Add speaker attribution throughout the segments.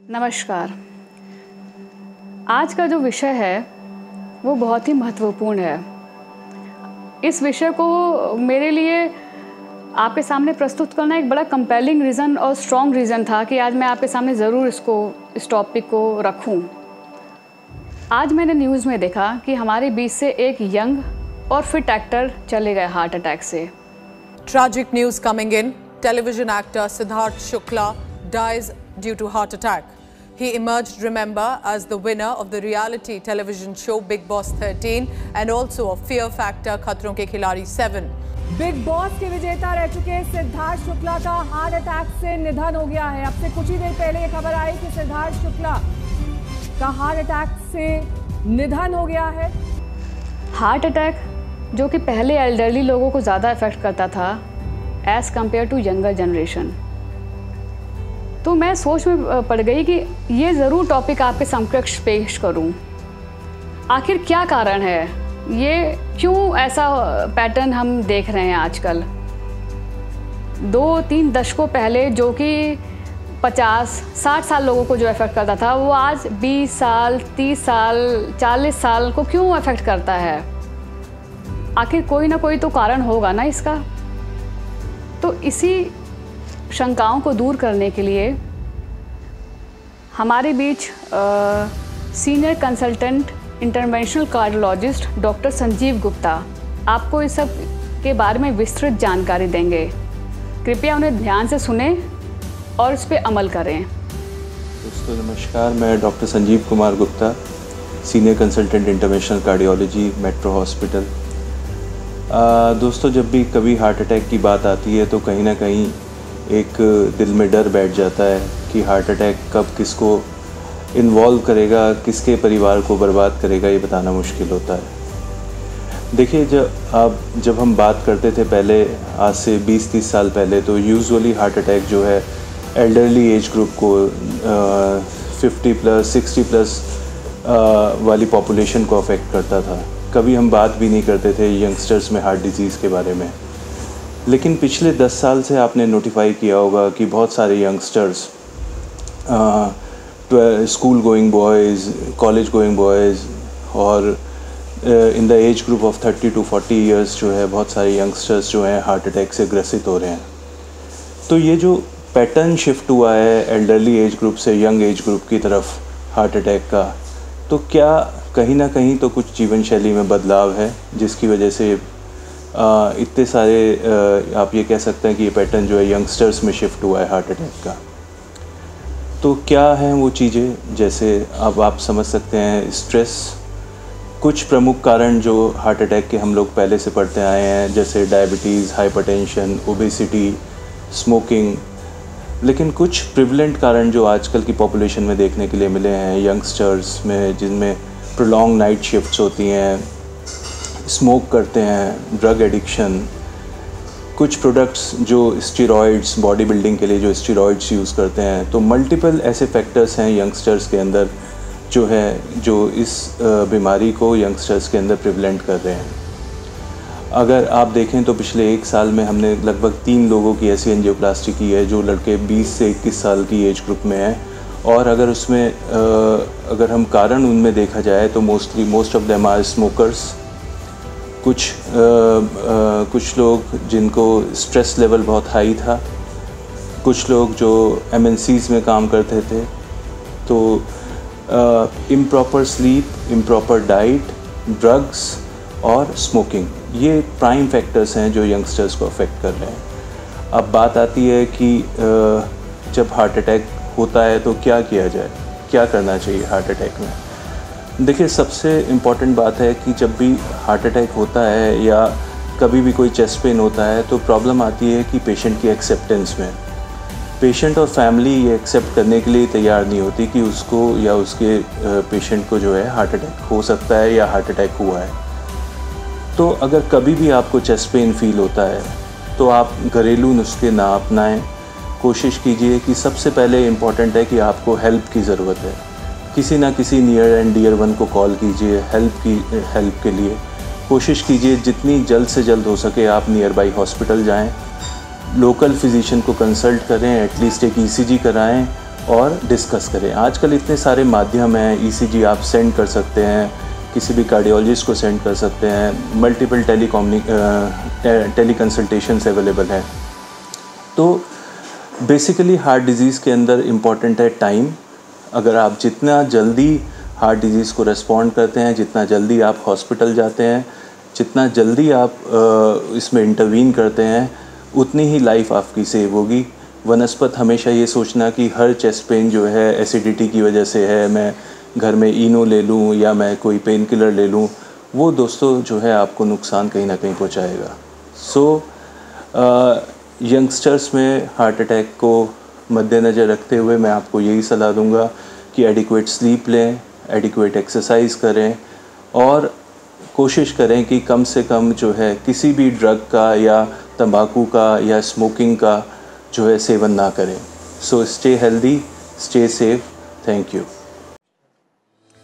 Speaker 1: नमस्कार। आज का जो विषय है वो बहुत ही महत्वपूर्ण है। इस विषय को मेरे लिए आपके सामने प्रस्तुत करना एक बड़ा कंपेलिंग रीज़न और स्ट्रॉन्ग रीज़न था कि आज मैं आपके सामने ज़रूर इस टॉपिक को रखूं। आज मैंने न्यूज़ में देखा कि हमारे बीच से एक यंग और फिट एक्टर चले गए हार्ट अटैक से।
Speaker 2: Tragic news coming in. Television actor Siddharth Shukla dies due to heart attack. He emerged, remember, as the winner of the reality television show Bigg Boss 13 and also of Fear Factor Khatron Ke Khiladi 7.
Speaker 3: Big boss के विजेता रह चुके सिद्धार्थ शुक्ला का heart attack से निधन हो गया है। अब से कुछ ही देर पहले ये खबर आई कि सिद्धार्थ शुक्ला का हार्ट अटैक से निधन हो गया है।
Speaker 1: हार्ट अटैक जो कि पहले एल्डरली लोगों को ज़्यादा इफ़ेक्ट करता था as compare to younger generation, तो मैं सोच में पड़ गई कि ये ज़रूर टॉपिक आपके समकक्ष पेश करूं। आखिर क्या कारण है, ये क्यों ऐसा पैटर्न हम देख रहे हैं आजकल। 2-3 दशकों पहले जो कि 50-60 साल लोगों को जो इफ़ेक्ट करता था वो आज 20 साल, 30 साल, 40 साल को क्यों इफ़ेक्ट करता है। आखिर कोई ना कोई तो कारण होगा ना इसका। तो इसी शंकाओं को दूर करने के लिए हमारे बीच senior consultant interventional cardiologist doctor Sanjeev Gupta आपको इस सब के बारे में विस्तृत जानकारी देंगे। कृपया उन्हें ध्यान से सुने और इस पर अमल करें।
Speaker 4: दोस्तों नमस्कार, मैं doctor Sanjeev Kumar Gupta, senior consultant interventional cardiology, metro hospital. दोस्तों जब भी कभी हार्ट अटैक की बात आती है तो कहीं ना कहीं एक दिल में डर बैठ जाता है कि हार्ट अटैक कब किसको इन्वॉल्व करेगा, किसके परिवार को बर्बाद करेगा, ये बताना मुश्किल होता है। देखिए जब हम बात करते थे पहले, आज से 20-30 साल पहले, तो यूजुअली हार्ट अटैक जो है एल्डरली एज ग्रुप को 50+, 60+ वाली पॉपुलेशन को अफेक्ट करता था। कभी हम बात भी नहीं करते थे यंगस्टर्स में हार्ट डिजीज़ के बारे में। लेकिन पिछले 10 साल से आपने नोटिफाई किया होगा कि बहुत सारे youngsters, school going boys, college going boys और in the age group of 30 to 40 years जो है बहुत सारे यंगस्टर्स जो हैं हार्ट अटैक से ग्रसित हो रहे हैं। तो ये जो पैटर्न शिफ्ट हुआ है एल्डरली एज ग्रुप से यंग एज ग्रुप की तरफ हार्ट अटैक का, तो क्या कहीं ना कहीं तो कुछ जीवन शैली में बदलाव है जिसकी वजह से इतने सारे आप ये कह सकते हैं कि ये पैटर्न जो है यंगस्टर्स में शिफ्ट हुआ है हार्ट अटैक का। तो क्या हैं वो चीज़ें, जैसे अब आप समझ सकते हैं स्ट्रेस, कुछ प्रमुख कारण जो हार्ट अटैक के हम लोग पहले से पढ़ते आए हैं, जैसे डायबिटीज़, हाइपरटेंशन, ओबेसिटी, स्मोकिंग। लेकिन कुछ प्रिवलेंट कारण जो आजकल की पॉपुलेशन में देखने के लिए मिले हैं यंगस्टर्स में, जिनमें प्रोलॉन्ग नाइट शिफ्ट्स होती हैं, स्मोक करते हैं, ड्रग एडिक्शन, कुछ प्रोडक्ट्स जो स्टेरॉइड्स, बॉडी बिल्डिंग के लिए जो स्टेरॉइड्स यूज़ करते हैं। तो मल्टीपल ऐसे फैक्टर्स हैं यंगस्टर्स के अंदर जो इस बीमारी को यंगस्टर्स के अंदर प्रिवलेंट कर रहे हैं। अगर आप देखें तो पिछले 1 साल में हमने लगभग 3 लोगों की ऐसी एंजियोप्लास्टी की है जो लड़के 20 से 21 साल की एज ग्रुप में हैं। और अगर उसमें अगर हम कारण उनमें देखा जाए तो most of them are smokers. कुछ लोग जिनको स्ट्रेस लेवल बहुत हाई था, कुछ लोग जो MNCs में काम करते थे। तो improper sleep, improper diet, drugs और स्मोकिंग, ये प्राइम फैक्टर्स हैं जो यंगस्टर्स को अफेक्ट कर रहे हैं। अब बात आती है कि जब हार्ट अटैक होता है तो क्या किया जाए, क्या करना चाहिए हार्ट अटैक में। देखिए सबसे इम्पॉर्टेंट बात है कि जब भी हार्ट अटैक होता है या कभी भी कोई चेस्ट पेन होता है तो प्रॉब्लम आती है कि पेशेंट की एक्सेप्टेंस में। पेशेंट और फैमिली ये एक्सेप्ट करने के लिए तैयार नहीं होती कि उसको या उसके पेशेंट को जो है हार्ट अटैक हो सकता है या हार्ट अटैक हुआ है। तो अगर कभी भी आपको चेस्ट पेन फील होता है तो आप घरेलू नुस्खे ना अपनाएं। कोशिश कीजिए कि सबसे पहले इम्पॉर्टेंट है कि आपको हेल्प की ज़रूरत है। किसी ना किसी नियर एंड डियर वन को कॉल कीजिए हेल्प के लिए। कोशिश कीजिए जितनी जल्द से जल्द हो सके आप नियर बाई हॉस्पिटल जाएँ, लोकल फिजिशियन को कंसल्ट करें, एटलीस्ट एक ECG कराएं और डिस्कस करें। आजकल इतने सारे माध्यम हैं, ईसीजी आप सेंड कर सकते हैं, किसी भी कार्डियोलॉजिस्ट को सेंड कर सकते हैं, मल्टीपल टेली कंसल्टेशंस अवेलेबल हैं। तो बेसिकली हार्ट डिज़ीज़ के अंदर इम्पॉर्टेंट है टाइम। अगर आप जितना जल्दी हार्ट डिज़ीज़ को रेस्पॉन्ड करते हैं, जितना जल्दी आप हॉस्पिटल जाते हैं, जितना जल्दी आप इसमें इंटरवीन करते हैं, उतनी ही लाइफ आपकी सेव होगी। वनस्पत हमेशा ये सोचना कि हर चेस्ट पेन जो है एसिडिटी की वजह से है, मैं घर में इनो ले लूँ या मैं कोई पेन किलर ले लूँ, वो दोस्तों जो है आपको नुकसान कहीं ना कहीं पहुँचाएगा। यंगस्टर्स में हार्ट अटैक को मद्देनज़र रखते हुए मैं आपको यही सलाह दूंगा कि एडिक्वेट स्लीप लें, एडिक्वेट एक्सरसाइज करें और कोशिश करें कि कम से कम जो है किसी भी ड्रग का या तंबाकू का या स्मोकिंग का जो है सेवन ना करें। So stay healthy, stay safe. Thank you.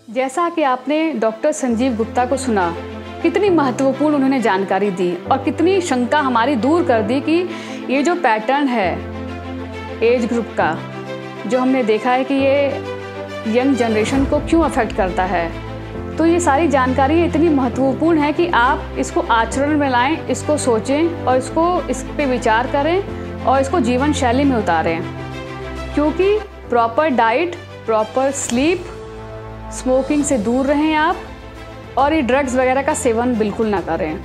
Speaker 1: जैसा कि आपने डॉक्टर संजीव गुप्ता को सुना, कितनी महत्वपूर्ण उन्होंने जानकारी दी और कितनी शंका हमारी दूर कर दी कि ये जो पैटर्न है एज ग्रुप का, जो हमने देखा है कि ये यंग जनरेशन को क्यों अफेक्ट करता है, तो ये सारी जानकारी इतनी महत्वपूर्ण है कि आप इसको आचरण में लाएं, इसको सोचें और इस पे विचार करें और इसको जीवन शैली में उतारें। क्योंकि proper diet, proper sleep, smoking से दूर रहें आप, और ये ड्रग्स वगैरह का सेवन बिल्कुल ना करें।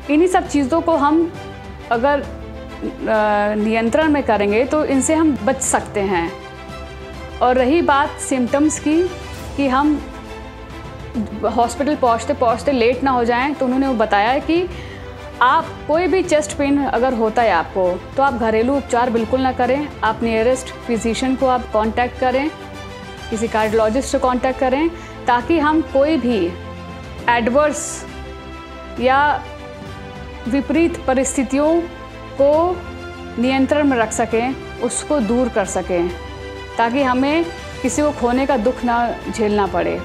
Speaker 1: इन्हीं सब चीज़ों को हम अगर नियंत्रण में करेंगे तो इनसे हम बच सकते हैं। और रही बात सिम्टम्स की कि हम हॉस्पिटल पहुंचते पहुंचते लेट ना हो जाएं, तो उन्होंने वो बताया है कि आप कोई भी चेस्ट पेन अगर होता है आपको, तो आप घरेलू उपचार बिल्कुल ना करें। आप नियरेस्ट फिजिशियन को आप कांटेक्ट करें, किसी कार्डियोलॉजिस्ट से कांटेक्ट करें, ताकि हम कोई भी एडवर्स या विपरीत परिस्थितियों को नियंत्रण में रख सकें, उसको दूर कर सकें, ताकि हमें किसी को खोने का दुख ना झेलना पड़े।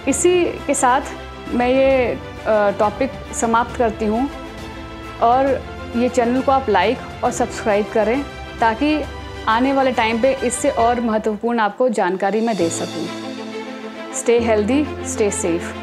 Speaker 1: इसी के साथ मैं ये टॉपिक समाप्त करती हूँ और ये चैनल को आप लाइक और सब्सक्राइब करें, ताकि आने वाले टाइम पे इससे और महत्वपूर्ण आपको जानकारी मैं दे सकूँ। Stay healthy, stay safe.